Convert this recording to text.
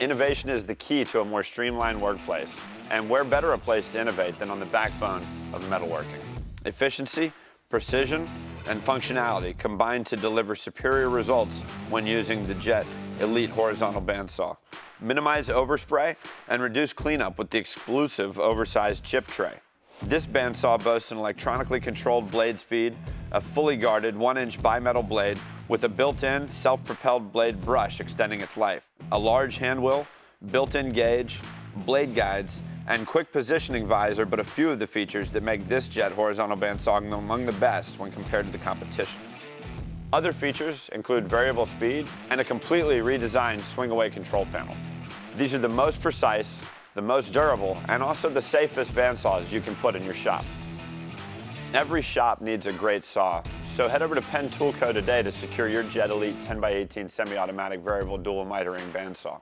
Innovation is the key to a more streamlined workplace, and where better a place to innovate than on the backbone of metalworking. Efficiency, precision, and functionality combine to deliver superior results when using the JET Elite Horizontal Bandsaw. Minimize overspray and reduce cleanup with the exclusive oversized chip tray. This bandsaw boasts an electronically controlled blade speed, a fully guarded 1-inch bimetal blade with a built-in self-propelled blade brush extending its life, a large handwheel, built-in gauge, blade guides, and quick positioning visor, but a few of the features that make this JET horizontal bandsaw among the best when compared to the competition. Other features include variable speed and a completely redesigned swing-away control panel. These are the most precise, the most durable, and also the safest bandsaws you can put in your shop. Every shop needs a great saw, so head over to Penn Tool Co. today to secure your JET Elite 10x18 semi-automatic variable dual mitering bandsaw.